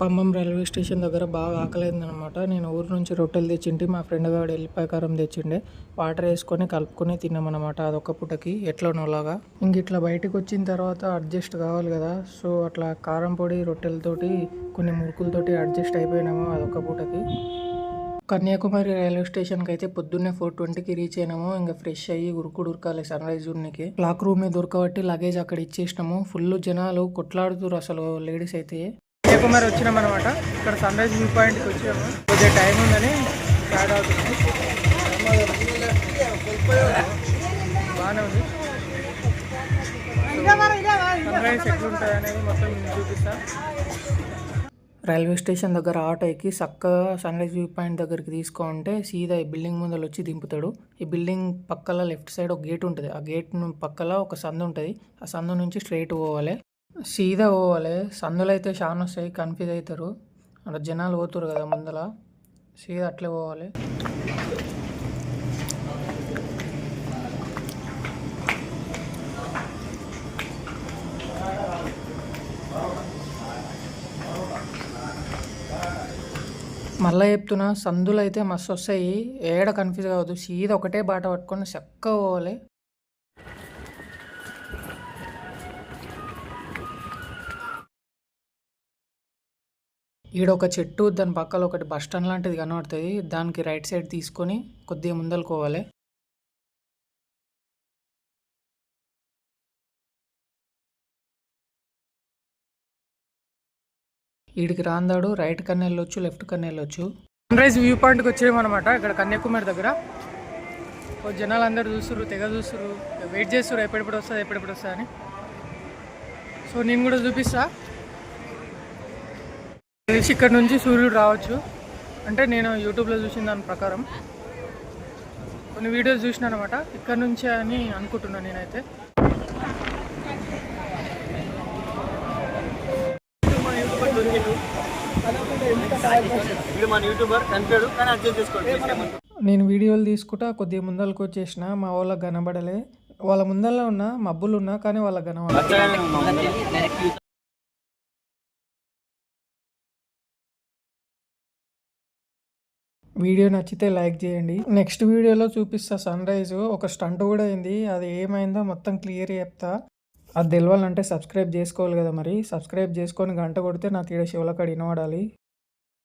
Khammam railway station దగ్గర బాగా ఆకలైందనమాట. నేను ఊరు నుంచి రొట్టెలు తెచ్చింటి, మా ఫ్రెండ్ గాడు ఎల్లిపాయ కారం తెచ్చిండే. వాటర్ వేసుకొని కలుపుకొని తిన్నామన్నమాట అదొక పూటకి ఎట్లనోలాగా. ఇంక ఇట్లా బయటకు వచ్చిన తర్వాత అడ్జస్ట్ కావాలి కదా, సో అట్లా కారం పొడి రొట్టెలతోటి కొన్ని మురుకులతోటి అడ్జస్ట్ అయిపోయినాము అదొక పూటకి. కన్యాకుమారి రైల్వే స్టేషన్కి అయితే పొద్దున్నే 4:20కి రీచ్ అయినాము. ఇంకా ఫ్రెష్ అయ్యి ఉరకాలి సన్ రైజ్ చూడడానికి. క్లాక్ రూమే దొరకబట్టి లగేజ్ అక్కడ ఇచ్చేసినాము. ఫుల్ జనాలు కొట్లాడుతురు అసలు లేడీస్ అయితే. కన్యాకుమారి వచ్చినాం అనమాట. ఇక్కడ సన్ రైజ్ వ్యూ పాయింట్కి వచ్చాము. కొద్దిగా టైం ఉందని స్టార్ట్ అవుతుంది. బాగానే ఉంది. సన్ రైజ్ ఎట్లుంటుంది అనేది మొత్తం చూపిస్తా. రైల్వే స్టేషన్ దగ్గర ఆటో ఎక్కి చక్కగా సన్ రైజ్ వ్యూ పాయింట్ దగ్గరికి తీసుకుంటే సీదా ఈ బిల్డింగ్ ముందర వచ్చి దింపుతాడు. ఈ బిల్డింగ్ పక్కల లెఫ్ట్ సైడ్ ఒక గేట్ ఉంటుంది. ఆ గేట్ పక్కల ఒక సందు ఉంటుంది. ఆ సందు నుంచి స్ట్రైట్ పోవాలి, సీదా పోవాలి. సందులు అయితే చాలా వస్తాయి, కన్ఫ్యూజ్ అవుతారు. అక్కడ జనాలు పోతారు కదా ముందర, సీదా అట్లే పోవాలి. మళ్ళీ చెప్తున్నా, సందులు అయితే మస్తు వస్తాయి, ఏడ కన్ఫ్యూజ్ కావద్దు. సీదా ఒకటే బాట పట్టుకొని చక్కగా పోవాలి. ఈడ ఒక చెట్టు, దాని పక్కన ఒకటి బస్ స్టాండ్ లాంటిది కనబడుతుంది. దానికి రైట్ సైడ్ తీసుకొని కొద్దిగా ముందరకు పోవాలి. వీడికి రాందాడు రైట్ కన్నా వెళ్ళొచ్చు, లెఫ్ట్ కన్నా వెళ్ళొచ్చు. సన్ రైజ్ వ్యూ పాయింట్కి వచ్చేయమన్నమాట. ఇక్కడ కన్యాకుమారి దగ్గర జనాలు అందరు చూస్తున్నారు, తెగ చూస్తున్నారు, వెయిట్ చేస్తున్నారు ఎప్పుడెప్పుడు వస్తుంది అని. సో నేను కూడా చూపిస్తా. ఇక్కడ నుంచి సూర్యుడు రావచ్చు అంటే నేను యూట్యూబ్లో చూసిన దాని ప్రకారం కొన్ని వీడియోస్ చూసిన అనమాట. ఇక్కడ నుంచే అని అనుకుంటున్నాను నేనైతే. నేను వీడియోలు తీసుకుంటా కొద్దిగా ముందరకు వచ్చేసిన. మా వాళ్ళకి కనబడలే, వాళ్ళ ముందరలో ఉన్న మబ్బులు ఉన్నా కానీ వాళ్ళకి కనబడలే. వీడియో నచ్చితే లైక్ చేయండి. నెక్స్ట్ వీడియోలో చూపిస్తా సన్ రైజ్. ఒక స్టంట్ కూడా అయింది, అది ఏమైందో మొత్తం క్లియర్ చెప్తా. అది తెలవాలంటే సబ్స్క్రైబ్ చేసుకోవాలి కదా. మరి సబ్స్క్రైబ్ చేసుకొని గంట కొడితే నా తీడ శివలకాడ వినబడాలి.